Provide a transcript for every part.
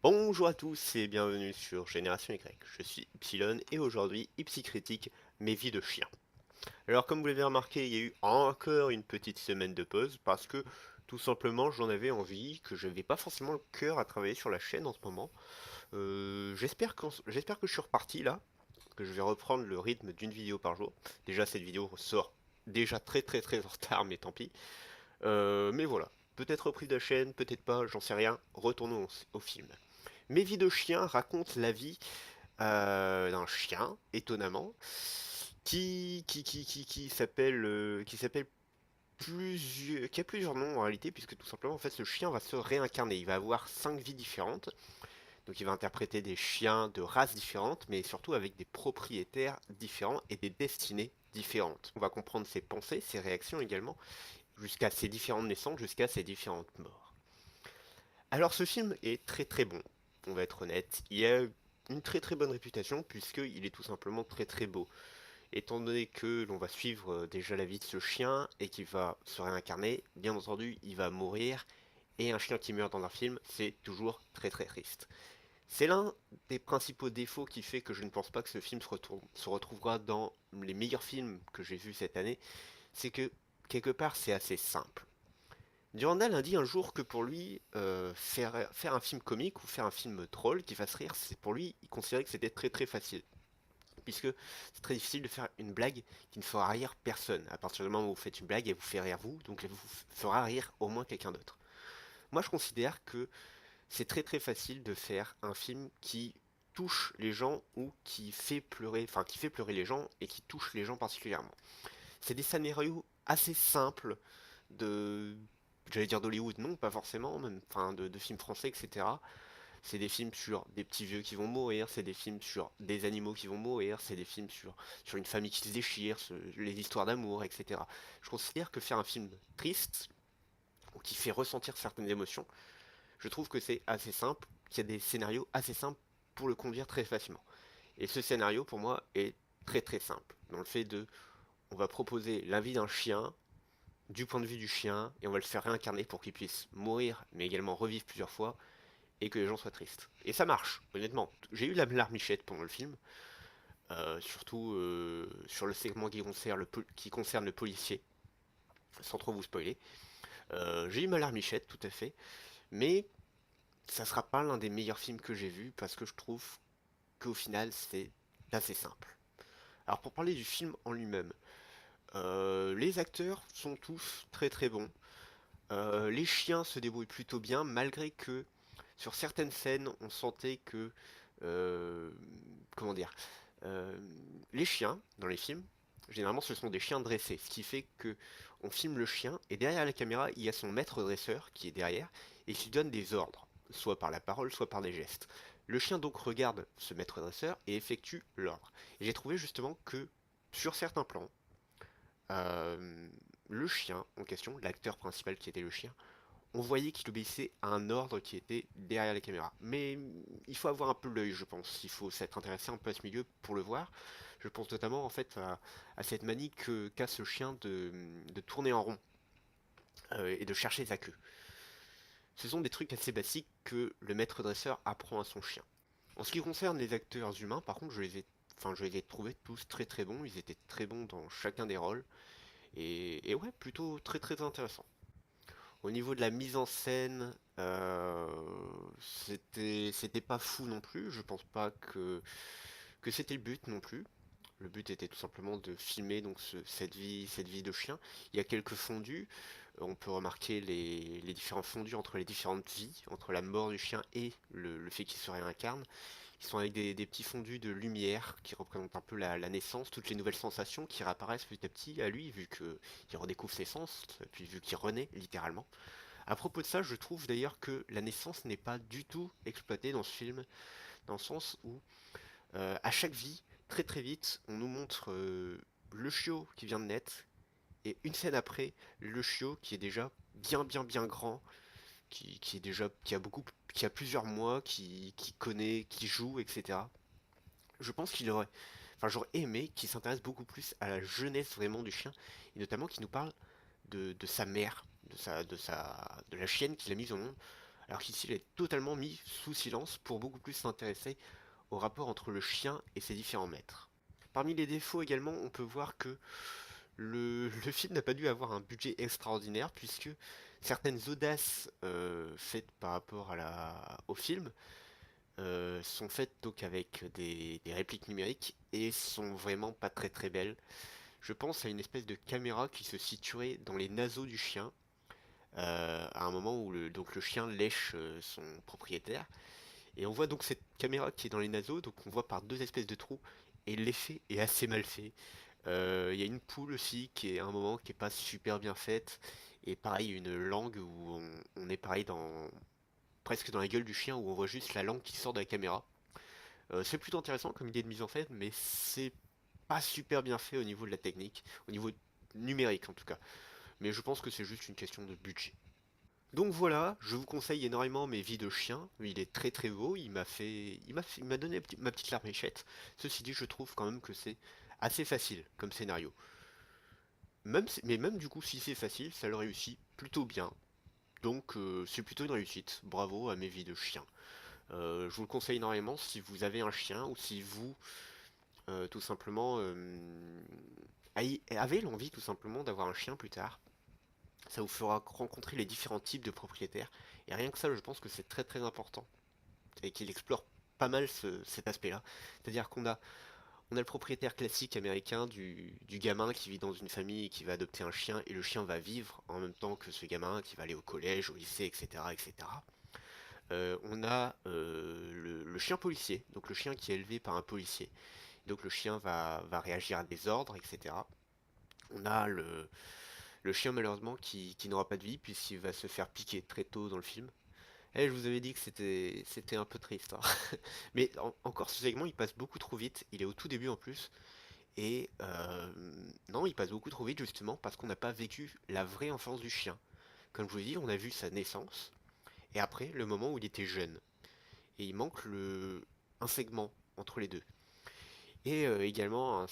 Bonjour à tous et bienvenue sur Génération Y. Je suis Ypsilon et aujourd'hui Ipsy critique mes vies de chien. Alors comme vous l'avez remarqué, il y a eu encore une petite semaine de pause parce que tout simplement j'en avais envie, que je n'avais pas forcément le cœur à travailler sur la chaîne en ce moment. J'espère que je suis reparti là, que je vais reprendre le rythme d'une vidéo par jour. Déjà cette vidéo sort déjà très en retard, mais tant pis. Mais voilà, peut-être reprise de la chaîne, peut-être pas, j'en sais rien. Retournons au film. Mes vies de chien racontent la vie d'un chien, étonnamment, qui s'appelle qui a plusieurs noms en réalité, puisque tout simplement, en fait, ce chien va se réincarner. Il va avoir 5 vies différentes, donc il va interpréter des chiens de races différentes, mais surtout avec des propriétaires différents et des destinées différentes. On va comprendre ses pensées, ses réactions également, jusqu'à ses différentes naissances, jusqu'à ses différentes morts. Alors ce film est très bon, on va être honnête. Il a une très bonne réputation puisqu'il est tout simplement très beau. Étant donné que l'on va suivre déjà la vie de ce chien et qu'il va se réincarner, bien entendu il va mourir et un chien qui meurt dans un film c'est toujours très triste. C'est l'un des principaux défauts qui fait que je ne pense pas que ce film se retrouvera dans les meilleurs films que j'ai vus cette année, c'est que quelque part c'est assez simple. Durandal a dit un jour que pour lui, faire un film comique ou faire un film troll qui fasse rire, c'est pour lui, il considérait que c'était très facile. Puisque c'est très difficile de faire une blague qui ne fera rire personne. À partir du moment où vous faites une blague, elle vous fait rire vous, donc elle vous fera rire au moins quelqu'un d'autre. Moi je considère que c'est très facile de faire un film qui touche les gens ou qui fait pleurer, enfin qui fait pleurer les gens et qui touche les gens particulièrement. C'est des scénarios assez simples de, j'allais dire d'Hollywood, non, pas forcément, même, enfin de films français, etc. C'est des films sur des petits vieux qui vont mourir, c'est des films sur des animaux qui vont mourir, c'est des films sur une famille qui se déchire, les histoires d'amour, etc. Je considère que faire un film triste, ou qui fait ressentir certaines émotions, je trouve que c'est assez simple, qu'il y a des scénarios assez simples pour le conduire très facilement. Et ce scénario, pour moi, est très simple, dans le fait de, on va proposer la vie d'un chien, du point de vue du chien, et on va le faire réincarner pour qu'il puisse mourir, mais également revivre plusieurs fois, et que les gens soient tristes. Et ça marche, honnêtement. J'ai eu la larmichette pendant le film, surtout sur le segment qui concerne le policier, sans trop vous spoiler. J'ai eu ma larmichette, tout à fait, mais ça sera pas l'un des meilleurs films que j'ai vus, parce que je trouve qu'au final, c'est assez simple. Alors pour parler du film en lui-même, les acteurs sont tous très bons. Les chiens se débrouillent plutôt bien, malgré que sur certaines scènes, on sentait que, euh, comment dire, euh, les chiens dans les films, généralement, ce sont des chiens dressés, ce qui fait que on filme le chien et derrière la caméra, il y a son maître dresseur qui est derrière et qui donne des ordres, soit par la parole, soit par des gestes. Le chien donc regarde ce maître dresseur et effectue l'ordre. Et j'ai trouvé justement que sur certains plans, euh, le chien en question, l'acteur principal qui était le chien, on voyait qu'il obéissait à un ordre qui était derrière la caméra. Mais il faut avoir un peu l'œil, je pense. Il faut s'être intéressé un peu à ce milieu pour le voir. Je pense notamment en fait à cette manie qu'a ce chien de tourner en rond et de chercher sa queue. Ce sont des trucs assez basiques que le maître dresseur apprend à son chien. En ce qui concerne les acteurs humains, par contre, je les ai trouvés tous très bons. Ils étaient très bons dans chacun des rôles. Et ouais, plutôt très intéressant. Au niveau de la mise en scène, c'était pas fou non plus. Je pense pas que c'était le but non plus. Le but était tout simplement de filmer donc cette vie de chien. Il y a quelques fondus. On peut remarquer les différents fondus entre les différentes vies, entre la mort du chien et le fait qu'il se réincarne. Ils sont avec des petits fondus de lumière qui représentent un peu la naissance, toutes les nouvelles sensations qui réapparaissent petit à petit à lui, vu qu'il redécouvre ses sens, puis vu qu'il renaît littéralement. À propos de ça, je trouve d'ailleurs que la naissance n'est pas du tout exploitée dans ce film, dans le sens où à chaque vie, très vite, on nous montre le chiot qui vient de naître, et une scène après, le chiot qui est déjà bien grand, qui est déjà, qui a plusieurs mois, qui connaît, qui joue, etc. Je pense j'aurais aimé qu'il s'intéresse beaucoup plus à la jeunesse vraiment du chien, et notamment qu'il nous parle de sa mère, de la chienne qu'il a mise au monde. alors qu'ici il est totalement mis sous silence pour beaucoup plus s'intéresser au rapport entre le chien et ses différents maîtres. Parmi les défauts également, on peut voir que le film n'a pas dû avoir un budget extraordinaire puisque certaines audaces faites par rapport au film sont faites donc avec des répliques numériques et sont vraiment pas très très belles. Je pense à une espèce de caméra qui se situerait dans les naseaux du chien, à un moment où donc le chien lèche son propriétaire. Et on voit donc cette caméra qui est dans les naseaux, donc on voit par deux espèces de trous, et l'effet est assez mal fait. Il y a une poule aussi qui est à un moment qui est pas super bien faite, et pareil une langue où on est pareil presque dans la gueule du chien où on voit juste la langue qui sort de la caméra. C'est plutôt intéressant comme idée de mise en scène, mais c'est pas super bien fait au niveau de la technique, au niveau numérique en tout cas. Mais je pense que c'est juste une question de budget. Donc voilà, je vous conseille énormément mes vies de chien. Il est très très beau, il m'a donné ma petite larmichette. Ceci dit, je trouve quand même que c'est assez facile comme scénario. Mais même du coup, si c'est facile, ça le réussit plutôt bien. Donc c'est plutôt une réussite. Bravo à mes vies de chien. Je vous le conseille énormément si vous avez un chien ou si vous, tout simplement, avez l'envie tout simplement d'avoir un chien plus tard. Ça vous fera rencontrer les différents types de propriétaires. Et rien que ça, je pense que c'est très très important. Et qu'il explore pas mal cet aspect-là. C'est-à-dire on a le propriétaire classique américain du gamin qui vit dans une famille et qui va adopter un chien, et le chien va vivre en même temps que ce gamin qui va aller au collège, au lycée, etc. etc. On a le chien policier, donc le chien qui est élevé par un policier. Donc le chien va réagir à des ordres, etc. On a le chien malheureusement qui n'aura pas de vie puisqu'il va se faire piquer très tôt dans le film. Eh, je vous avais dit que c'était un peu triste, hein. Mais encore ce segment il passe beaucoup trop vite, il est au tout début en plus. Et non, il passe beaucoup trop vite justement parce qu'on n'a pas vécu la vraie enfance du chien. Comme je vous ai dit, on a vu sa naissance et après le moment où il était jeune. Et il manque un segment entre les deux. Et également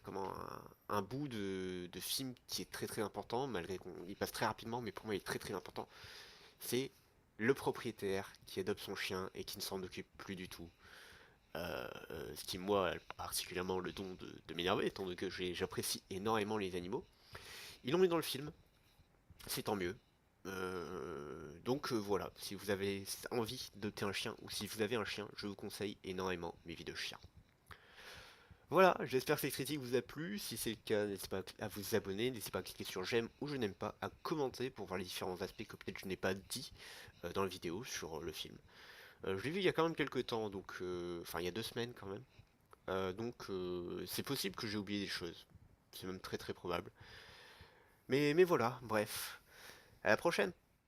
comment, un bout de film qui est très très important, malgré qu'il passe très rapidement, mais pour moi il est très très important. C'est le propriétaire qui adopte son chien et qui ne s'en occupe plus du tout. Ce qui moi a particulièrement le don de m'énerver, étant donné que j'apprécie énormément les animaux. Ils l'ont mis dans le film, c'est tant mieux. Donc voilà, si vous avez envie d'adopter un chien ou si vous avez un chien, je vous conseille énormément mes vies de chien. Voilà, j'espère que cette critique vous a plu. Si c'est le cas, n'hésitez pas à vous abonner, n'hésitez pas à cliquer sur j'aime ou je n'aime pas, à commenter pour voir les différents aspects que peut-être je n'ai pas dit dans la vidéo sur le film. Je l'ai vu il y a quand même quelques temps, donc enfin il y a 2 semaines quand même. C'est possible que j'ai oublié des choses. C'est même très très probable. Mais voilà, bref. À la prochaine!